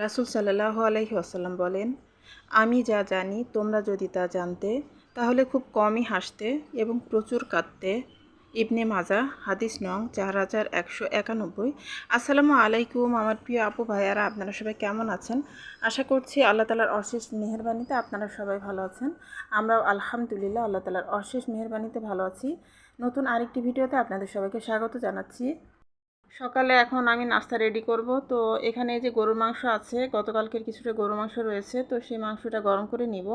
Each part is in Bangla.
রাসূল সাল্লাল্লাহু আলাইহি ওয়াসাল্লাম বলেন, আমি যা জানি তোমরা যদি তা জানতে তাহলে খুব কমই হাসতে এবং প্রচুর কাঁদতে। ইবনে মাজাহ হাদিস নং 4191। আসসালামু আলাইকুম আমার প্রিয় আপু ভাইয়ারা, আপনারা সবাই কেমন আছেন? আশা করছি আল্লাহ তাআলার অশেষ মেহেরবানিতে আপনারা সবাই ভালো আছেন। আমরাও আলহামদুলিল্লাহ আল্লাহ তাআলার অশেষ মেহেরবানিতে ভালো আছি। নতুন আরেকটি ভিডিওতে আপনাদের সবাইকে স্বাগত জানাচ্ছি। সকালে এখন আমি নাস্তা রেডি করব। তো এখানে যে গরুর মাংস আছে, গতকালকের কিছুটা গরুর মাংস রয়েছে, তো সেই মাংসটা গরম করে নিব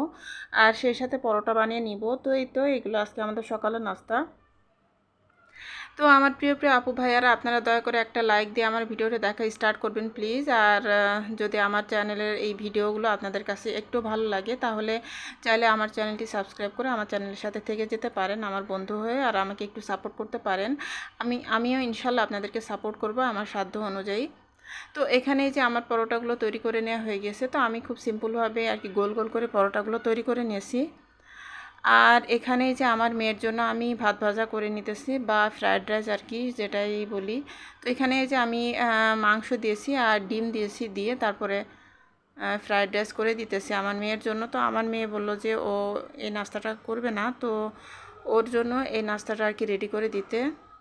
আর সেই সাথে পরোটা বানিয়ে নিব। তো এগুলো আজকে আমাদের সকালের নাস্তা। তো আমার প্রিয় প্রিয় আপু ভাইয়ারা, আপনারা দয়া করে একটা লাইক দিয়ে আমার ভিডিওটা দেখা স্টার্ট করবেন প্লিজ। আর যদি আমার চ্যানেলের এই ভিডিওগুলো আপনাদের কাছে একটু ভালো লাগে তাহলে চাইলে আমার চ্যানেলটি সাবস্ক্রাইব করে আমার চ্যানেলের সাথে থেকে যেতে পারেন আমার বন্ধু হয়ে, আর আমাকে একটু সাপোর্ট করতে পারেন। আমিও ইনশাল্লাহ আপনাদেরকে সাপোর্ট করব আমার সাধ্য অনুযায়ী। তো এখানে যে আমার পরোটাগুলো তৈরি করে নেওয়া হয়ে গেছে, তো আমি খুব সিম্পলভাবে আর কি গোল গোল করে পরোটাগুলো তৈরি করে নিয়েছি। আর এখানে যে আমার মেয়ের জন্য আমি ভাত ভাজা করে নিতেছি, বা ফ্রায়েড রাইস আর কি যেটাই বলি। তো এখানে যে আমি মাংস দিয়েছি আর ডিম দিয়েছি, দিয়ে তারপরে ফ্রায়েড রাইস করে দিতেছি আমার মেয়ের জন্য। তো আমার মেয়ে বলল যে ও এই নাস্তাটা করবে না, তো ওর জন্য এই নাস্তাটা আর কি রেডি করে দিতে,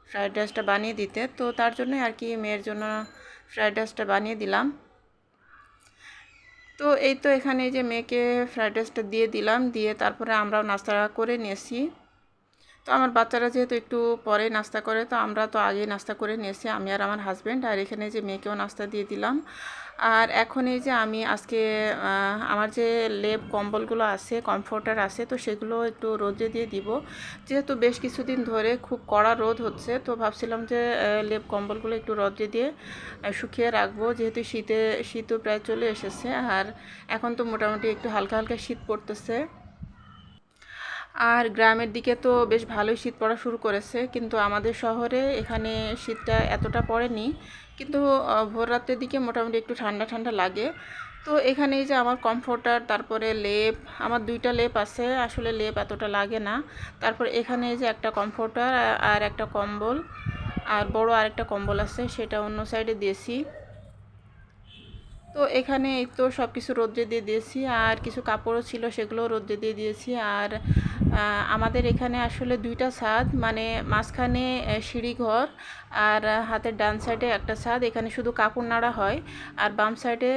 ফ্রায়েড রাইসটা বানিয়ে দিতে। তো তার জন্যই আর কি মেয়ের জন্য ফ্রায়েড রাইসটা বানিয়ে দিলাম। তো এই তো এখানে যে মেয়েকে ফ্রায়েড রাইসটা দিয়ে দিলাম, দিয়ে তারপরে আমরাও নাস্তা করে নিয়েছি। তো আমার বাচ্চারা যেহেতু একটু পরে নাস্তা করে, তো আমরা তো আগেই নাস্তা করে নিয়েছি, আমি আর আমার হাজব্যান্ড। আর এখানে যে মেয়েকেও নাস্তা দিয়ে দিলাম। আর এখন এই যে আমি আজকে আমার যে লেপ কম্বলগুলো আছে, কমফোর্টার আছে, তো সেগুলো একটু রোদে দিয়ে দিব। যেহেতু বেশ কিছুদিন ধরে খুব কড়া রোদ হচ্ছে, তো ভাবছিলাম যে লেপ কম্বলগুলো একটু রোদে দিয়ে শুকিয়ে রাখবো, যেহেতু শীতও প্রায় চলে এসেছে। আর এখন তো মোটামুটি একটু হালকা হালকা শীত পড়তেছে। আর গ্রামের দিকে তো বেশ ভালোই শীত পড়া শুরু করেছে, কিন্তু আমাদের শহরে এখানে শীতটা এতটা পড়েনি, কিন্তু ভোর রাতের দিকে মোটামুটি একটু ঠান্ডা ঠান্ডা লাগে। তো এখানে এই যে আমার কমফোর্টার, তারপরে লেপ, আমার দুইটা লেপ আছে, আসলে লেপ এতটা লাগে না। তারপর এখানে এই যে একটা কমফোর্টার আর একটা কম্বল, আর বড় আরেকটা কম্বল আছে, সেটা অন্য সাইডে দিয়েছি। তো এখানে এই তো সব কিছু রোদ্রে দিয়ে দিয়েছি, আর কিছু কাপড়ও ছিল সেগুলোও রোদ্রে দিয়ে দিয়েছি। আর আমাদের এখানে আসলে দুইটা ছাদ, মানে মাঝখানে সিঁড়িঘর, আর হাতের ডান সাইডে একটা ছাদ, এখানে শুধু কাপড় নাড়া হয়। আর বাম সাইডে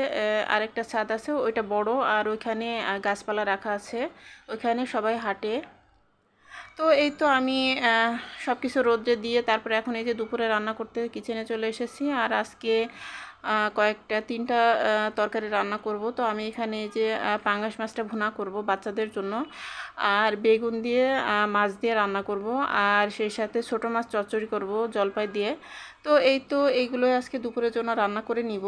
আরেকটা ছাদ আছে, ওইটা বড়, আর ওইখানে গাছপালা রাখা আছে, ওইখানে সবাই হাঁটে। তো এই তো আমি সব কিছু রোদ্রে দিয়ে তারপরে এখন এই যে দুপুরে রান্না করতে কিচেনে চলে এসেছি। আর আজকে তিনটা তরকারি রান্না করব। তো আমি এখানে এই যে পাঙ্গাস মাছটা ভুনা করব বাচ্চাদের জন্য, আর বেগুন দিয়ে মাছ দিয়ে রান্না করব, আর সেই সাথে ছোটো মাছ চচ্চড়ি করব জলপাই দিয়ে। তো এই তো এইগুলোই আজকে দুপুরের জন্য রান্না করে নিব।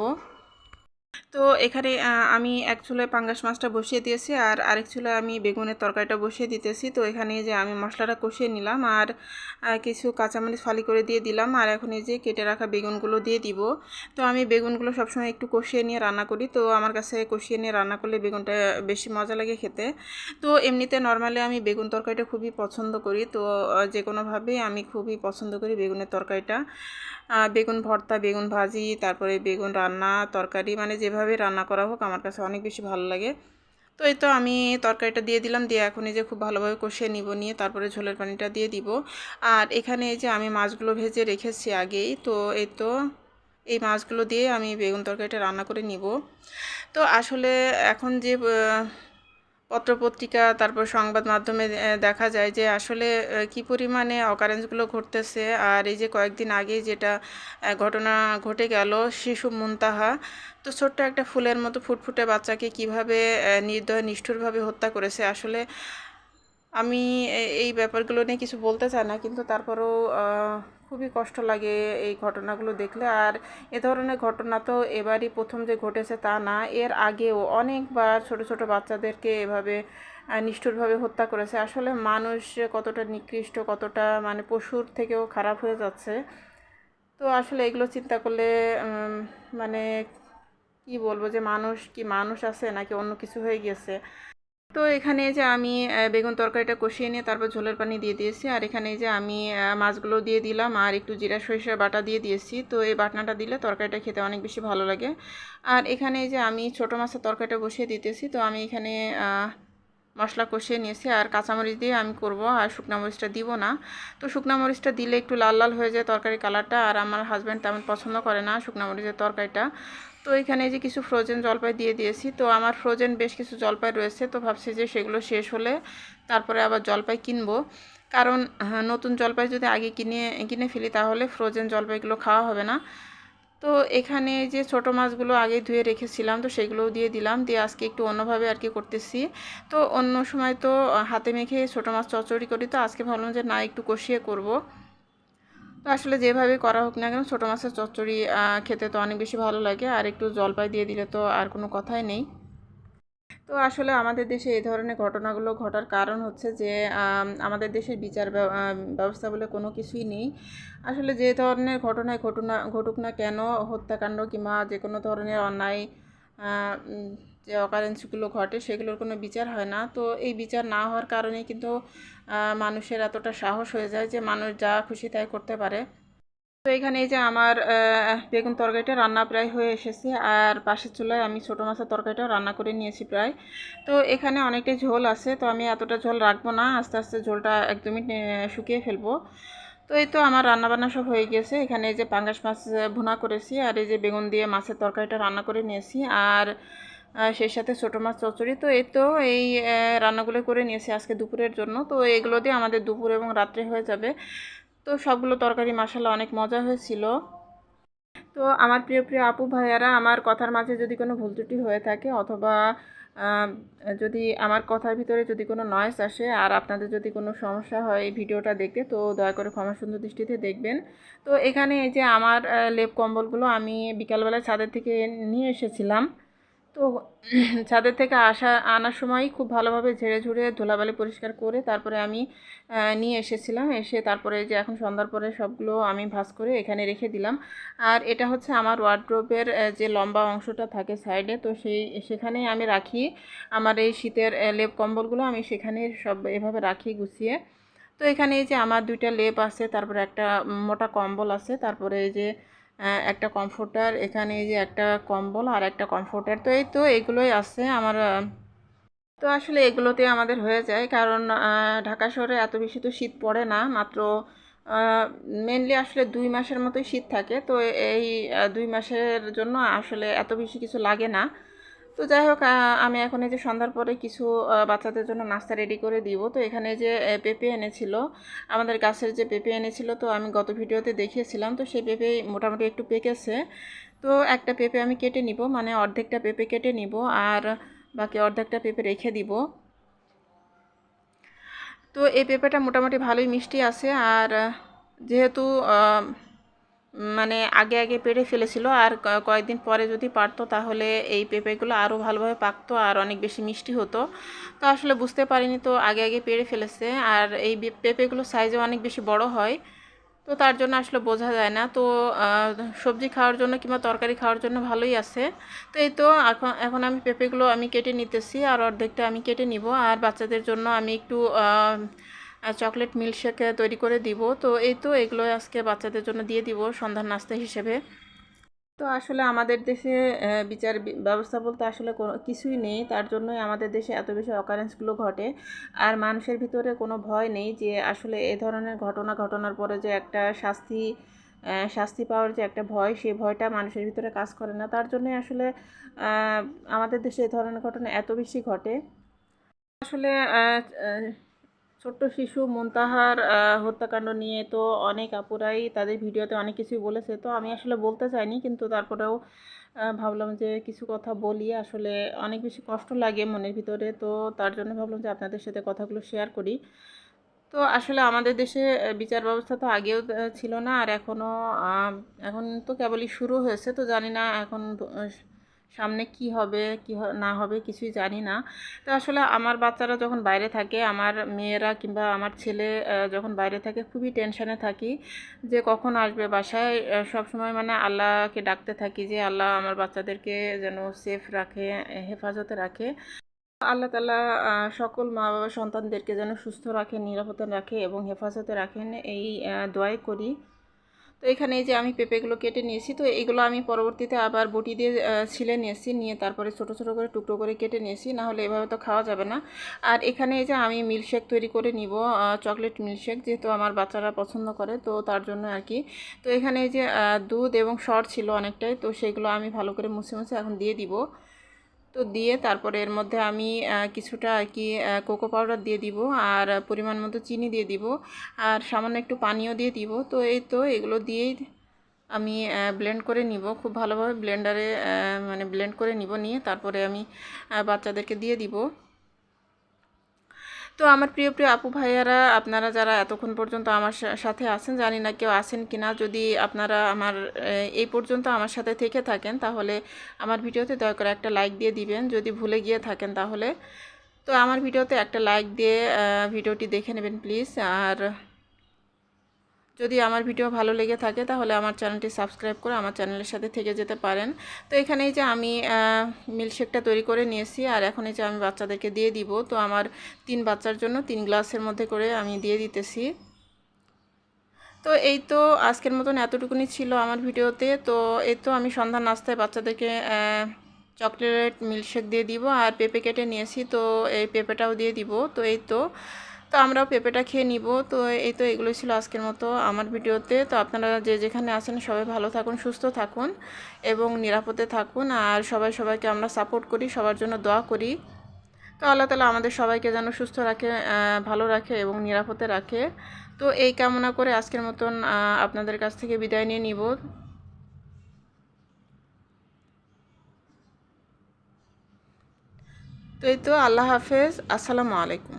তো এখানে আমি এক চুলায় পাঙ্গাস মাছটা বসিয়ে দিয়েছি, আর আরেক চুলায় আমি বেগুনের তরকারিটা বসিয়ে দিতেছি। তো এখানে যে আমি মশলাটা কষিয়ে নিলাম, আর কিছু কাঁচামরিচ ফালি করে দিয়ে দিলাম, আর এখন এই যে কেটে রাখা বেগুনগুলো দিয়ে দিব। তো আমি বেগুনগুলো সবসময় একটু কষিয়ে নিয়ে রান্না করি, তো আমার কাছে কষিয়ে নিয়ে রান্না করলে বেগুনটা বেশি মজা লাগে খেতে। তো এমনিতে নর্মালি আমি বেগুন তরকারিটা খুবই পছন্দ করি, তো যে কোনোভাবেই আমি খুবই পছন্দ করি বেগুনের তরকারিটা। বেগুন ভর্তা, বেগুন ভাজি, তারপরে বেগুন রান্না, তরকারি, মানে যেভাবে রান্না করা হোক আমার কাছে অনেক বেশি ভালো লাগে। তো এই তো আমি তরকারিটা দিয়ে দিলাম, দিয়ে এখন এই যে খুব ভালোভাবে কষিয়ে নিব, নিয়ে তারপরে ঝোলের পানিটা দিয়ে দিব। আর এখানে এই যে আমি মাছগুলো ভেজে রেখেছি আগেই, তো এই তো এই মাছগুলো দিয়ে আমি বেগুন তরকারিটা রান্না করে নিব। তো আসলে এখন যে পত্রপত্রিকা, তারপর সংবাদ মাধ্যমে দেখা যায় যে আসলে কি পরিমাণে অকারেন্সগুলো ঘটতেছে। আর এই যে কয়েকদিন আগে যেটা ঘটনা ঘটে গেল, শিশু মুনতাহা, তো ছোট্ট একটা ফুলের মতো ফুটফুটে বাচ্চাকে কিভাবে নির্দয় নিষ্ঠুরভাবে হত্যা করেছে। আসলে আমি এই ব্যাপারগুলো নিয়ে কিছু বলতে চাই না, কিন্তু তারপরেও খুবই কষ্ট লাগে এই ঘটনাগুলো দেখলে। আর এ ধরনের ঘটনা তো এবারই প্রথম যে ঘটেছে তা না, এর আগেও অনেকবার ছোট ছোট বাচ্চাদেরকে এভাবে নিষ্ঠুরভাবে হত্যা করেছে। আসলে মানুষ কতটা নিকৃষ্ট, কতটা মানে পশুর থেকেও খারাপ হয়ে যাচ্ছে। তো আসলে এগুলো চিন্তা করলে মানে কি বলবো, যে মানুষ কি মানুষ আছে নাকি অন্য কিছু হয়ে গেছে। তো এখানে যে আমি বেগুন তরকারিটা কষিয়ে নিয়ে তারপর ঝোলের পানি দিয়ে দিয়েছি, আর এখানে যে আমি মাছগুলো দিয়ে দিলাম আর একটু জিরা সরিষার বাটা দিয়ে দিয়েছি। তো এই বাটনাটা দিলে তরকারিটা খেতে অনেক বেশি ভালো লাগে। আর এখানে যে আমি ছোটো মাছের তরকারিটা বসিয়ে দিতেছি, তো আমি এখানে মশলা কষিয়ে নিয়েছি আর কাঁচামরিচ দিয়ে আমি করব, আর শুকনো মরিচটা দিব না। তো শুকনো মরিচটা দিলে একটু লাল লাল হয়ে যায় তরকারি কালারটা, আর আমার হাজব্যান্ড তেমন পছন্দ করে না শুকনো মরিচের তরকারিটা। তো এখানে যে কিছু ফ্রোজেন জলপাই দিয়ে দিয়েছি। তো আমার ফ্রোজেন বেশ কিছু জলপাই রয়েছে, তো ভাবছি যে সেগুলো শেষ হলে তারপরে আবার জলপাই কিনবো। কারণ নতুন জলপাই যদি আগে কিনে ফেলি তাহলে ফ্রোজেন জলপাইগুলো খাওয়া হবে না। তো এখানে যে ছোট মাছগুলো আগে ধুয়ে রেখেছিলাম, তো সেগুলোও দিয়ে দিলাম, দিয়ে আজকে একটু অন্যভাবে আর কি করতেছি। তো অন্য সময় তো হাতে মেখে ছোট মাছ চচ্চড়ি করি, তো আজকে ভাবলাম যে না, একটু কষিয়ে করব। তো আসলে যেভাবে করা হোক না কেন ছোটো মাছের চচ্চড়ি খেতে তো অনেক বেশি ভালো লাগে, আর একটু জলপাই দিয়ে দিলে তো আর কোনো কথাই নেই। তো আসলে আমাদের দেশে এই ধরনের ঘটনাগুলো ঘটার কারণ হচ্ছে যে আমাদের দেশের বিচার ব্যবস্থা বলে কোনো কিছুই নেই। আসলে যে ধরনের ঘটনায় ঘটুক না কেন, হত্যাকাণ্ড কিংবা যে কোনো ধরনের অন্যায় যে অকারেন্সগুলো ঘটে সেগুলোর কোনো বিচার হয় না। তো এই বিচার না হওয়ার কারণেই কিন্তু মানুষের এতটা সাহস হয়ে যায় যে মানুষ যা খুশি তাই করতে পারে। তো এখানে এই যে আমার বেগুন তরকারিটা রান্না প্রায় হয়ে এসেছে, আর পাশের চুলায় আমি ছোটো মাছের তরকারিটা রান্না করে নিয়েছি প্রায়। তো এখানে অনেকটাই ঝোল আছে, তো আমি এতটা ঝোল রাখবো না, আস্তে আস্তে ঝোলটা একদমই শুকিয়ে ফেলবো। তো এই তো আমার রান্নাবান্না সব হয়ে গেছে। এখানে এই যে পাঙ্গাস মাছ ভুনা করেছি, আর এই যে বেগুন দিয়ে মাছের তরকারিটা রান্না করে নিয়েছি, আর সেই সাথে ছোটো মাছ চচ্চড়ি। তো এই তো এই রান্নাগুলো করে নিয়েছি আজকে দুপুরের জন্য। তো এগুলো দিয়ে আমাদের দুপুর এবং রাত্রে হয়ে যাবে। তো সবগুলো তরকারি মাশাআল্লাহ অনেক মজা হয়েছিল। তো আমার প্রিয় প্রিয় আপু ভাইয়ারা, আমার কথার মাঝে যদি কোনো ভুল ত্রুটি হয়ে থাকে, অথবা যদি আমার কথার ভিতরে যদি কোনো নয়েজ আসে আর আপনাদের যদি কোনো সমস্যা হয় এই ভিডিওটা দেখতে, তো দয়া করে ক্ষমা সুন্দর দৃষ্টিতে দেখবেন। তো এখানে এই যে আমার লেপ কম্বলগুলো আমি বিকালবেলায় ছাদের থেকে নিয়ে এসেছিলাম। তো ছাদের থেকে আনার সময় খুব ভালোভাবে ঝেড়ে ঝুড়ে ধুলাবালি পরিষ্কার করে তারপরে আমি নিয়ে এসেছিলাম। এসে তারপরে যে এখন সন্ধ্যার পরে সবগুলো আমি ভাঁজ করে এখানে রেখে দিলাম। আর এটা হচ্ছে আমার ওয়ার্ড্রোবের যে লম্বা অংশটা থাকে সাইডে, তো সেখানেই আমি রাখি আমার এই শীতের লেপ কম্বলগুলো, আমি সেখানে সব এভাবে রাখি গুছিয়ে। তো এখানে এই যে আমার দুইটা লেপ আছে, তারপরে একটা মোটা কম্বল আছে, তারপরে এই যে একটা কমফোর্টার, এখানে এই যে একটা কম্বল আর একটা কমফোর্টার। তো এই তো এগুলোই আছে আমার। তো আসলে এগুলোতে আমাদের হয়ে যায়, কারণ ঢাকা শহরে এত বেশি তো শীত পড়ে না, মাত্র মেনলি আসলে 2 মাসের মতোই শীত থাকে। তো এই 2 মাসের জন্য আসলে এত বেশি কিছু লাগে না। তো যাই হোক, আমি এখন এই যে সন্ধ্যার পরে কিছু বাচ্চাদের জন্য নাস্তা রেডি করে দিব। তো এখানে যে পেঁপে এনেছিল, আমাদের গাছের যে পেঁপে এনেছিল, তো আমি গত ভিডিওতে দেখিয়েছিলাম, তো সেই পেঁপে মোটামুটি একটু পেকেছে। তো একটা পেঁপে আমি কেটে নিব, মানে অর্ধেকটা পেঁপে কেটে নিব, আর বাকি অর্ধেকটা পেঁপে রেখে দিব। তো এই পেঁপেটা মোটামুটি ভালোই মিষ্টি আছে, আর যেহেতু মানে আগে আগে পেড়ে ফেলেছিল, আর কয়েকদিন পরে যদি পারতো তাহলে এই পেঁপেগুলো আরও ভালোভাবে পাকতো আর অনেক বেশি মিষ্টি হতো। তো আসলে বুঝতে পারিনি, তো আগে আগে পেড়ে ফেলেছে। আর এই পেঁপেগুলো সাইজে অনেক বেশি বড় হয়, তো তার জন্য আসলে বোঝা যায় না। তো সবজি খাওয়ার জন্য কিংবা তরকারি খাওয়ার জন্য ভালোই আছে। তো এই তো এখন এখন আমি পেঁপেগুলো আমি কেটে নিতেছি, আর অর্ধেকটা আমি কেটে নিব, আর বাচ্চাদের জন্য আমি একটু চকলেট মিল্কশেক তৈরি করে দিব। তো এই তো এগুলো আজকে বাচ্চাদের জন্য দিয়ে দিব সন্ধ্যার নাস্তা হিসেবে। তো আসলে আমাদের দেশে বিচার ব্যবস্থা বলতে আসলে কোনো কিছুই নেই, তার জন্যই আমাদের দেশে এত বেশি অকারেন্সগুলো ঘটে। আর মানুষের ভিতরে কোনো ভয় নেই যে আসলে এ ধরনের ঘটনা ঘটনার পরে যে একটা শাস্তি পাওয়ার যে একটা ভয়, সেই ভয়টা মানুষের ভিতরে কাজ করে না। তার জন্যই আসলে আমাদের দেশে এ ধরনের ঘটনা এত বেশি ঘটে। আসলে ছোট্ট শিশু মুনতাহার হত্যাকাণ্ড নিয়ে তো অনেক আপুরাই তাদের ভিডিওতে অনেক কিছুই বলেছে। তো আমি আসলে বলতে চাইনি, কিন্তু তারপরেও ভাবলাম যে কিছু কথা বলি। আসলে অনেক বেশি কষ্ট লাগে মনের ভিতরে, তো তার জন্য ভাবলাম যে আপনাদের সাথে কথাগুলো শেয়ার করি। তো আসলে আমাদের দেশে বিচার ব্যবস্থা তো আগেও ছিল না, আর এখন তো কেবলই শুরু হয়েছে। তো জানি না এখন সামনে কি হবে কি না হবে কিছুই জানি না। তো আসলে আমার বাচ্চারা যখন বাইরে থাকে, আমার মেয়েরা কিংবা আমার ছেলে যখন বাইরে থাকে, খুবই টেনশনে থাকি যে কখন আসবে বাসায়। সব সময় মানে আল্লাহকে ডাকতে থাকি যে আল্লাহ আমার বাচ্চাদেরকে যেন সেফ রাখে, হেফাজতে রাখে। আল্লাহ তাআলা সকল মা বাবা সন্তানদেরকে যেন সুস্থ রাখেন, নিরাপদে রাখে এবং হেফাজতে রাখেন, এই দোয়াই করি। তো এখানে এই যে আমি পেঁপেগুলো কেটে নিয়েছি, তো এগুলো আমি পরবর্তীতে আবার বটি দিয়ে ছিলে নিয়েছি, নিয়ে তারপরে ছোট ছোট করে টুকরো করে কেটে নিয়েছি, না হলে এভাবে তো খাওয়া যাবে না। আর এখানে এই যে আমি মিল্কশেক তৈরি করে নিব, চকলেট মিল্কশেক, যেহেতু আমার বাচ্চারা পছন্দ করে, তো তার জন্য আর কি। তো এখানে এই যে দুধ এবং সর ছিল অনেকটাই, তো সেগুলো আমি ভালো করে মুছে মুছে এখন দিয়ে দিব। তো দিয়ে তারপরে এর মধ্যে আমি কিছুটা আর কি কোকো পাউডার দিয়ে দিব, আর পরিমাণ মতো চিনি দিয়ে দিব, আর সামান্য একটু পানিও দিয়ে দিব। তো এই তো এগুলো দিয়েই আমি ব্লেন্ড করে নিব, খুব ভালোভাবে ব্লেন্ডারে মানে ব্লেন্ড করে নিব, নিয়ে তারপরে আমি বাচ্চাদেরকে দিয়ে দিব। তো আমার প্রিয় প্রিয় আপু ভাইয়ারা, আপনারা যারা এতক্ষণ পর্যন্ত আমার সাথে আছেন, জানি না কেউ আছেন কি না, যদি আপনারা আমার এই পর্যন্ত আমার সাথে থেকে থাকেন, তাহলে আমার ভিডিওতে দয়া করে একটা লাইক দিয়ে দিবেন। যদি ভুলে গিয়ে থাকেন তাহলে তো আমার ভিডিওতে একটা লাইক দিয়ে ভিডিওটি দেখে নেবেন প্লিজ। আর যদি আমার ভিডিও ভালো লেগে থাকে তাহলে আমার চ্যানেলটি সাবস্ক্রাইব করে আমার চ্যানেলের সাথে থেকে যেতে পারেন। তো এখানে এই যে আমি মিল্কশেকটা তৈরি করে নিয়েছি, আর এখন এই যে আমি বাচ্চাদেরকে দিয়ে দিব। তো আমার 3 বাচ্চার জন্য 3 গ্লাসের মধ্যে করে আমি দিয়ে দিতেছি। তো এই তো আজকের মতন এতটুকুনি ছিল আমার ভিডিওতে। তো এই তো আমি সন্ধ্যার নাস্তায় বাচ্চাদেরকে চকলেট মিল্কশেক দিয়ে দিব, আর পেঁপে কেটে নিয়েছি, তো এই পেঁপেটাও দিয়ে দিব। তো এই তো তো আমরাও পেঁপেটা খেয়ে নিব। তো এই তো এগুলোই ছিল আজকের মতো আমার ভিডিওতে। তো আপনারা যে যেখানে আছেন সবাই ভালো থাকুন, সুস্থ থাকুন এবং নিরাপদে থাকুন, আর সবাই সবাইকে আমরা সাপোর্ট করি, সবার জন্য দোয়া করি। তো আল্লাহ তাআলা আমাদের সবাইকে যেন সুস্থ রাখে, ভালো রাখে এবং নিরাপদে রাখে। তো এই কামনা করে আজকের মতন আপনাদের কাছ থেকে বিদায় নিয়ে নিব। তো এই তো আল্লাহ হাফেজ, আসসালামু আলাইকুম।